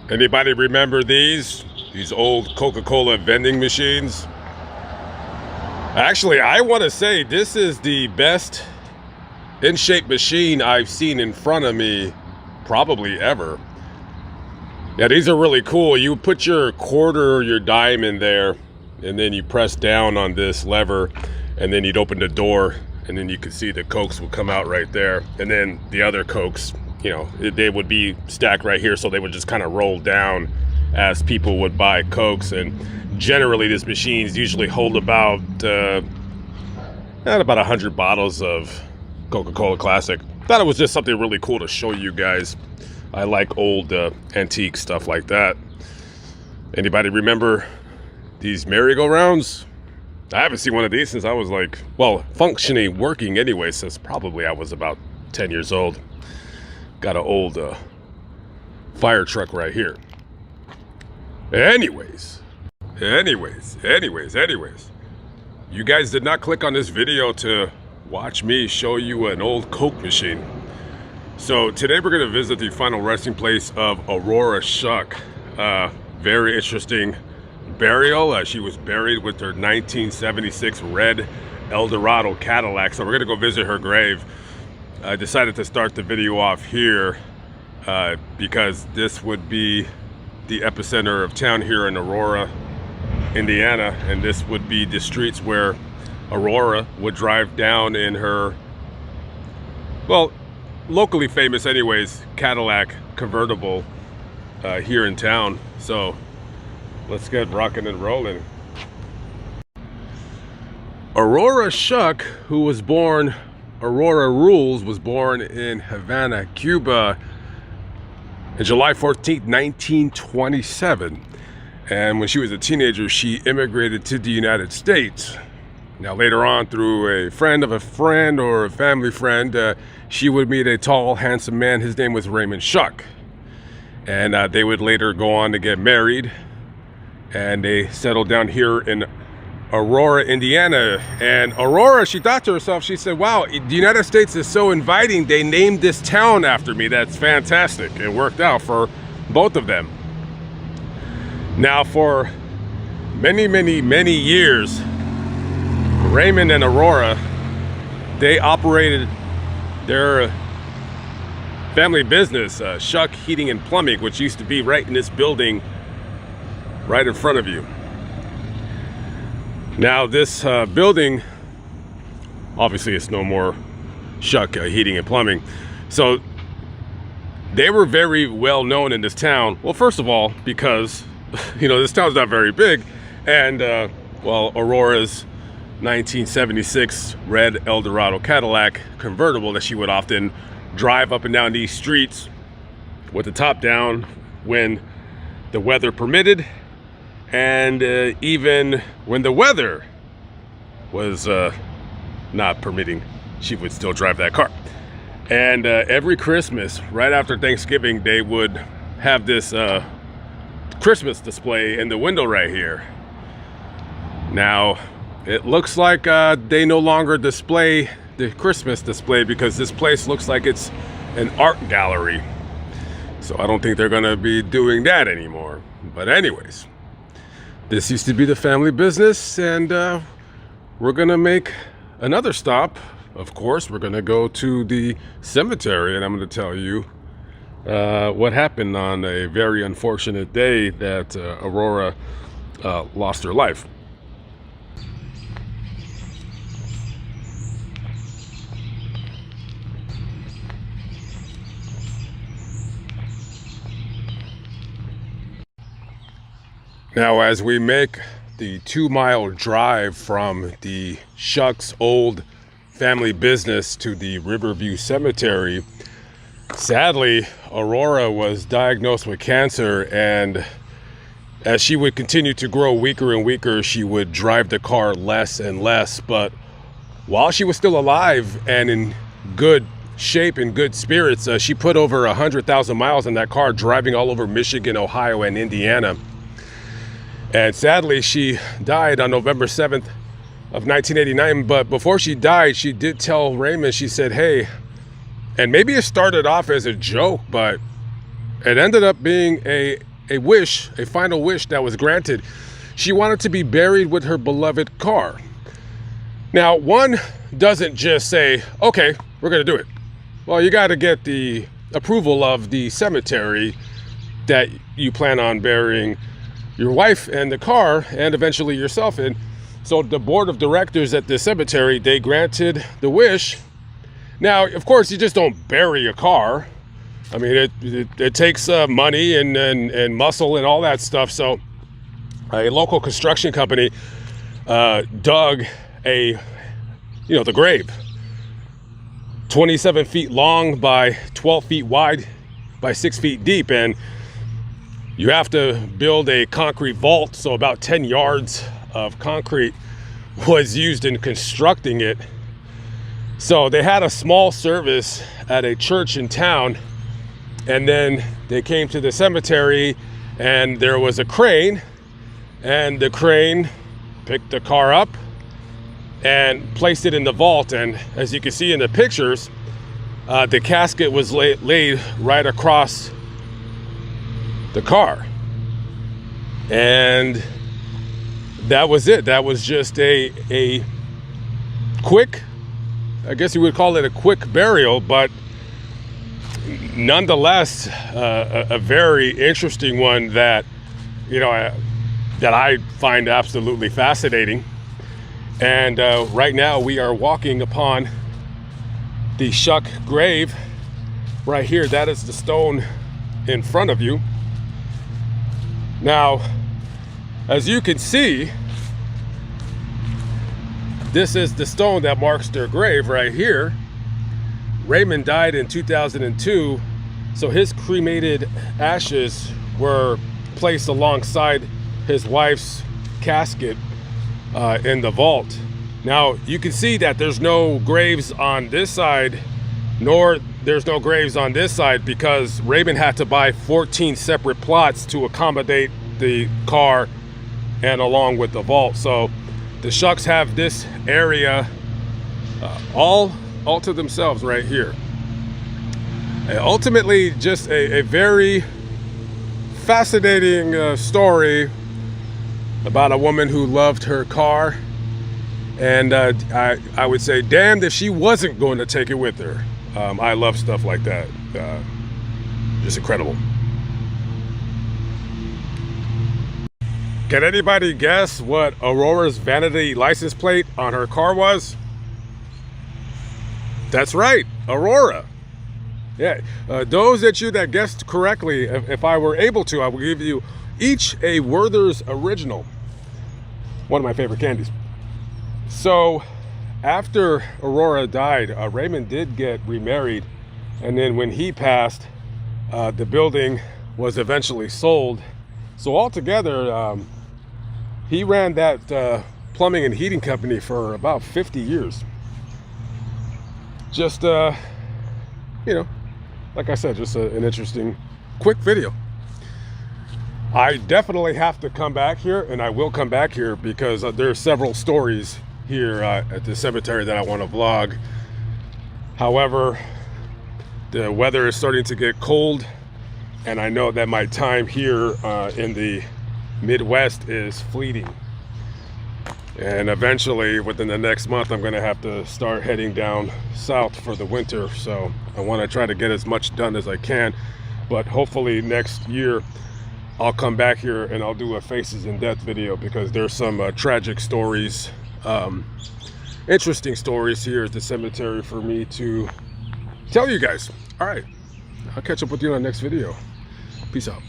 Anybody remember these old Coca-Cola vending machines? Actually, I want to say this is the best in-shape machine I've seen in front of me probably ever. Yeah, these are really cool. You put your quarter or your dime in there, and then you press down on this lever, and then you'd open the door, and then you could see the Cokes would come out right there. And then the other Cokes, you know, they would be stacked right here, so they would just kind of roll down as people would buy Cokes. And generally, these machines usually hold about 100 bottles of Coca-Cola Classic. Thought it was just something really cool to show you guys. I like old antique stuff like that. Anybody remember these merry-go-rounds? I haven't seen one of these since I was like, well, functioning, working anyway, since probably I was about 10 years old. Got an old fire truck right here. Anyways. You guys did not click on this video to watch me show you an old Coke machine. So today we're going to visit the final resting place of Aurora Shuck. Very interesting burial. She was buried with her 1976 red Eldorado Cadillac. So we're going to go visit her grave. I decided to start the video off here because this would be the epicenter of town here in Aurora, Indiana, and this would be the streets where Aurora would drive down in her, well, locally famous anyways, Cadillac convertible here in town. So let's get rocking and rolling. Aurora Shuck, who was born, Aurora Rules, was born in Havana, Cuba on July 14th, 1927. And when she was a teenager, she immigrated to the United States. Now later on, through a friend of a friend or a family friend, she would meet a tall, handsome man. His name was Raymond Shuck. And they would later go on to get married. And they settled down here in Aurora, Indiana. And Aurora, she thought to herself, she said, wow, the United States is so inviting. They named this town after me. That's fantastic. It worked out for both of them. Now for many years, Raymond and Aurora, they operated their family business, Shuck Heating and Plumbing, which used to be right in this building right in front of you. Now this building, obviously it's no more Shuck Heating and Plumbing. So they were very well known in this town. Well, first of all, because you know, this town's not very big, and well, Aurora's 1976 red Eldorado Cadillac convertible that she would often drive up and down these streets with the top down when the weather permitted, and even when the weather was not permitting, she would still drive that car. And every Christmas, right after Thanksgiving, they would have this Christmas display in the window right here. Now it looks like they no longer display the Christmas display because this place looks like it's an art gallery. So I don't think they're gonna be doing that anymore. But anyways, this used to be the family business, and we're gonna make another stop. Of course, we're gonna go to the cemetery, and I'm gonna tell you what happened on a very unfortunate day that Aurora lost her life. Now, as we make the 2-mile drive from the Shuck's old family business to the Riverview Cemetery, sadly, Aurora was diagnosed with cancer, and as she would continue to grow weaker and weaker, she would drive the car less and less. But while she was still alive and in good shape and good spirits, she put over 100,000 miles in that car, driving all over Michigan, Ohio, and Indiana. And sadly, she died on November 7th of 1989. But before she died, she did tell Raymond, she said, hey, and maybe it started off as a joke, but it ended up being a a wish, a final wish that was granted. She wanted to be buried with her beloved car. Now, one doesn't just say, okay, we're going to do it. Well, you got to get the approval of the cemetery that you plan on burying your wife and the car and eventually yourself in. So the board of directors at the cemetery, they granted the wish. Now, of course, you just don't bury a car. I mean, it takes money and muscle and all that stuff. So a local construction company dug the grave, 27 feet long by 12 feet wide by 6 feet deep. And you have to build a concrete vault. So about 10 yards of concrete was used in constructing it. So they had a small service at a church in town, and then they came to the cemetery and there was a crane, and the crane picked the car up and placed it in the vault. And as you can see in the pictures, the casket was laid right across the car. And that was it. That was just a quick, I guess you would call it a quick burial, but nonetheless, a very interesting one that, that I find absolutely fascinating. And right now we are walking upon the Shuck grave right here. That is the stone in front of you. Now, as you can see, this is the stone that marks their grave right here. Raymond died in 2002, so his cremated ashes were placed alongside his wife's casket in the vault. Now, you can see that there's no graves on this side, nor there's no graves on this side, because Raymond had to buy 14 separate plots to accommodate the car and along with the vault. So the Shucks have this area all to themselves right here. And ultimately, just a very fascinating story about a woman who loved her car. And I would say, damned if she wasn't going to take it with her. I love stuff like that. Just incredible. Can anybody guess what Aurora's vanity license plate on her car was? That's right, Aurora. Yeah, those that guessed correctly, if I were able to, I would give you each a Werther's Original. One of my favorite candies. So after Aurora died, Raymond did get remarried. And then when he passed, the building was eventually sold. So altogether, he ran that plumbing and heating company for about 50 years. Just, like I said, just an interesting, quick video. I definitely have to come back here, and I will come back here because there are several stories here at the cemetery that I want to vlog. However, the weather is starting to get cold, and I know that my time here in the Midwest is fleeting. And eventually, within the next month, I'm going to have to start heading down south for the winter. So I want to try to get as much done as I can. But hopefully next year, I'll come back here and I'll do a Faces in Death video, because there's some tragic stories, interesting stories here at the cemetery for me to tell you guys. All right, I'll catch up with you on the next video. Peace out.